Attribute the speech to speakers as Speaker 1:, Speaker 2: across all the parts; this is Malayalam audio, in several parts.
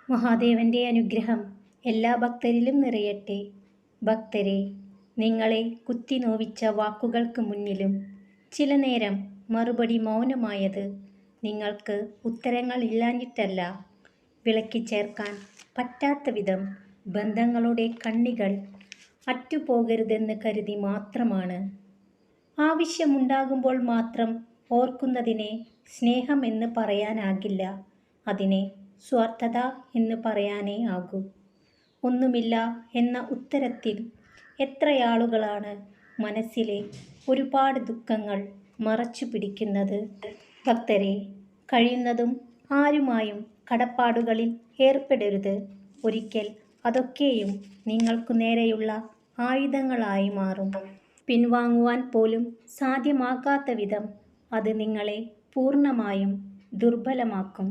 Speaker 1: മഹാദേവന്റെ അനുഗ്രഹം എല്ലാ ഭക്തരിലും നിറയട്ടെ. ഭക്തരെ, നിങ്ങളെ കുത്തിനോവിച്ച വാക്കുകൾക്ക് മുന്നിലും ചില നേരം മറുപടി മൗനമായത് നിങ്ങൾക്ക് ഉത്തരങ്ങളില്ലാഞ്ഞിട്ടല്ല, വിളക്കിച്ചേർക്കാൻ പറ്റാത്ത വിധം ബന്ധങ്ങളുടെ കണ്ണികൾ അറ്റുപോകരുതെന്ന് കരുതി മാത്രമാണ്. ആവശ്യമുണ്ടാകുമ്പോൾ മാത്രം ഓർക്കുന്നതിനെ സ്നേഹം എന്ന് പറയാനാകില്ല, അതിനെ സ്വാർത്ഥത എന്ന് പറയാനേ ആകൂ. ഒന്നുമില്ല എന്ന ഉത്തരത്തിൽ എത്രയാളുകളാണ് മനസ്സിലെ ഒരുപാട് ദുഃഖങ്ങൾ മറച്ചു പിടിക്കുന്നത്. ഭക്തരെ, കഴിയുന്നതും ആരുമായും കടപ്പാടുകളിൽ ഏർപ്പെടരുത്. ഒരിക്കൽ അതൊക്കെയും നിങ്ങൾക്കു നേരെയുള്ള ആയുധങ്ങളായി മാറും. പിൻവാങ്ങുവാൻ പോലും സാധ്യമാകാത്ത വിധം അത് നിങ്ങളെ പൂർണ്ണമായും ദുർബലമാക്കും.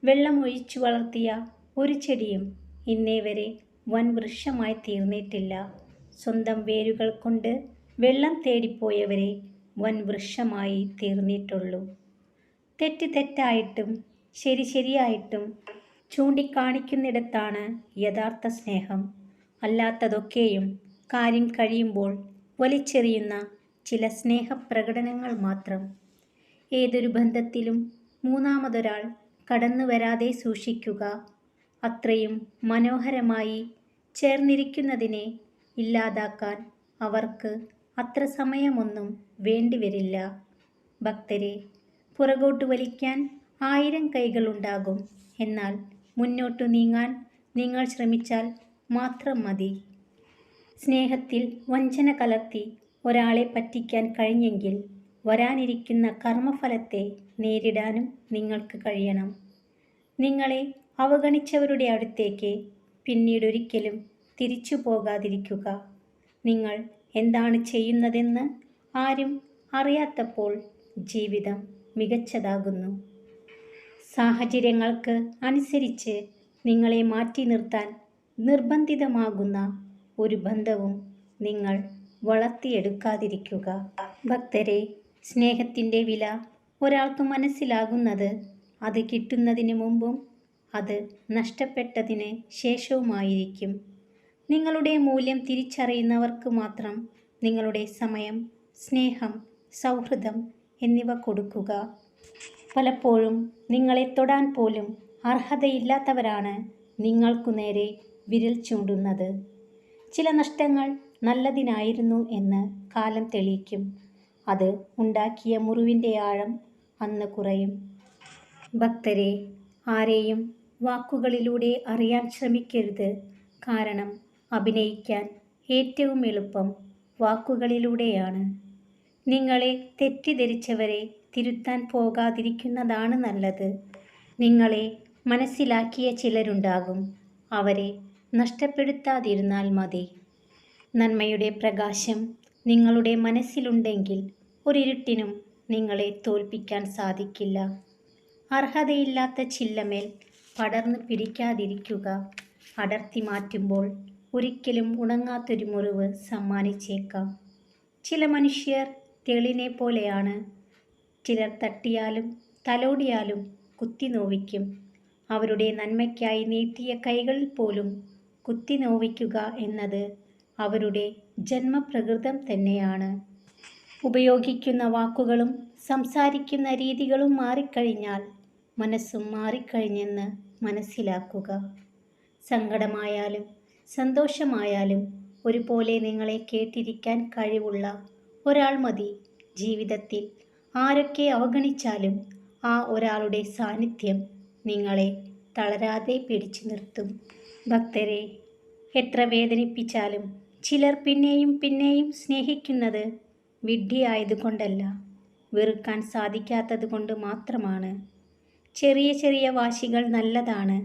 Speaker 1: വെള്ളമൊഴിച്ചു വളർത്തിയ ഒരു ചെടിയും ഇന്നേ വരെ വൻ വൃക്ഷമായി തീർന്നിട്ടില്ല. സ്വന്തം വേരുകൾ കൊണ്ട് വെള്ളം തേടിപ്പോയവരെ വൻ വൃക്ഷമായി തീർന്നിട്ടുള്ളൂ. തെറ്റ് തെറ്റായിട്ടും ശരി ശരിയായിട്ടും ചൂണ്ടിക്കാണിക്കുന്നിടത്താണ് യഥാർത്ഥ സ്നേഹം. അല്ലാത്തതൊക്കെയും കാര്യം കഴിയുമ്പോൾ വലിച്ചെറിയുന്ന ചില സ്നേഹപ്രകടനങ്ങൾ മാത്രം. ഏതൊരു ബന്ധത്തിലും മൂന്നാമതൊരാൾ കടന്നു വരാതെ സൂക്ഷിക്കുക. അത്രയും മനോഹരമായി ചേർന്നിരിക്കുന്നതിനെ ഇല്ലാതാക്കാൻ അവർക്ക് അത്ര സമയമൊന്നും വേണ്ടിവരില്ല. ഭക്തരെ, പുറകോട്ട് വലിക്കാൻ 1000 കൈകളുണ്ടാകും. എന്നാൽ മുന്നോട്ടു നീങ്ങാൻ നിങ്ങൾ ശ്രമിച്ചാൽ മാത്രം മതി. സ്നേഹത്തിൽ വഞ്ചന കലർത്തി ഒരാളെ പറ്റിക്കാൻ കഴിഞ്ഞെങ്കിൽ വരാനിരിക്കുന്ന കർമ്മഫലത്തെ നേരിടാനും നിങ്ങൾക്ക് കഴിയണം. നിങ്ങളെ അവഗണിച്ചവരുടെ അടുത്തേക്ക് പിന്നീടൊരിക്കലും തിരിച്ചു പോകാതിരിക്കുക. നിങ്ങൾ എന്താണ് ചെയ്യുന്നതെന്ന് ആരും അറിയാത്തപ്പോൾ ജീവിതം മികച്ചതാകുന്നു. സാഹചര്യങ്ങൾക്ക് അനുസരിച്ച് നിങ്ങളെ മാറ്റി നിർത്താൻ നിർബന്ധിതമാകുന്ന ഒരു ബന്ധവും നിങ്ങൾ വളർത്തിയെടുക്കാതിരിക്കുക. ഭക്തരെ, സ്നേഹത്തിൻ്റെ വില ഒരാൾക്ക് മനസ്സിലാകുന്നത് അത് കിട്ടുന്നതിന് മുമ്പും അത് നഷ്ടപ്പെട്ടതിന് ശേഷവുമായിരിക്കും. നിങ്ങളുടെ മൂല്യം തിരിച്ചറിയുന്നവർക്ക് മാത്രം നിങ്ങളുടെ സമയം, സ്നേഹം, സൗഹൃദം എന്നിവ കൊടുക്കുക. പലപ്പോഴും നിങ്ങളെ തൊടാൻ പോലും അർഹതയില്ലാത്തവരാണ് നിങ്ങൾക്കു നേരെ വിരൽ ചൂണ്ടുന്നത്. ചില നഷ്ടങ്ങൾ നല്ലതിനായിരുന്നു എന്ന് കാലം തെളിയിക്കും. അത് ഉണ്ടാക്കിയ മുറിവിൻ്റെ ആഴം അന്ന് കുറയും. ഭക്തരെ, ആരെയും വാക്കുകളിലൂടെ അറിയാൻ ശ്രമിക്കരുത്. കാരണം അഭിനയിക്കാൻ ഏറ്റവും എളുപ്പം വാക്കുകളിലൂടെയാണ്. നിങ്ങളെ തെറ്റിദ്ധരിച്ചവരെ തിരുത്താൻ പോകാതിരിക്കുന്നതാണ് നല്ലത്. നിങ്ങളെ മനസ്സിലാക്കിയ ചിലരുണ്ടാകും. അവരെ നഷ്ടപ്പെടുത്താതിരുന്നാൽ മതി. നന്മയുടെ പ്രകാശം നിങ്ങളുടെ മനസ്സിലുണ്ടെങ്കിൽ ഒരിരുട്ടിനും നിങ്ങളെ തോൽപ്പിക്കാൻ സാധിക്കില്ല. അർഹതയില്ലാത്ത ചില്ലമേൽ പടർന്നു പിടിക്കാതിരിക്കുക. അടർത്തി മാറ്റുമ്പോൾ ഒരിക്കലും ഉണങ്ങാത്തൊരു മുറിവ് സമ്മാനിച്ചേക്കാം. ചില മനുഷ്യർ തെളിനെ പോലെയാണ്. ചിലർ തട്ടിയാലും തലോടിയാലും കുത്തി നോവിക്കും. അവരുടെ നന്മയ്ക്കായി നീട്ടിയ കൈകളിൽ പോലും കുത്തി നോവിക്കുക എന്നത് അവരുടെ ജന്മപ്രകൃതം തന്നെയാണ്. ഉപയോഗിക്കുന്ന വാക്കുകളും സംസാരിക്കുന്ന രീതികളും മാറിക്കഴിഞ്ഞാൽ മനസ്സും മാറിക്കഴിഞ്ഞെന്ന് മനസ്സിലാക്കുക. സങ്കടമായാലും സന്തോഷമായാലും ഒരുപോലെ നിങ്ങളെ കേട്ടിരിക്കാൻ കഴിവുള്ള ഒരാൾ മതി. ജീവിതത്തിൽ ആരൊക്കെ അവഗണിച്ചാലും ആ ഒരാളുടെ സാന്നിധ്യം നിങ്ങളെ തളരാതെ പിടിച്ചു നിർത്തും. ഭക്തരെ, എത്ര വേദനിപ്പിച്ചാലും ചിലർ പിന്നെയും പിന്നെയും സ്നേഹിക്കുന്നത് വിഡ്ഢിയായതുകൊണ്ടല്ല, വെറുക്കാൻ സാധിക്കാത്തത് കൊണ്ട് മാത്രമാണ്. ചെറിയ ചെറിയ വാശികൾ നല്ലതാണ്.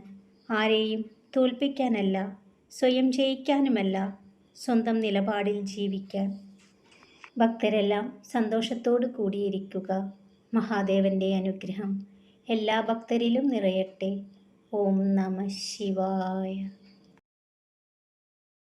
Speaker 1: ആരെയും തോൽപ്പിക്കാനല്ല, സ്വയം ജയിക്കാനുമല്ല, സ്വന്തം നിലപാടിൽ ജീവിക്കാൻ. ഭക്തരെല്ലാം സന്തോഷത്തോടു കൂടിയിരിക്കുക. മഹാദേവന്റെ അനുഗ്രഹം എല്ലാ ഭക്തരിലും നിറയട്ടെ. ഓം നമഃ ശിവായ.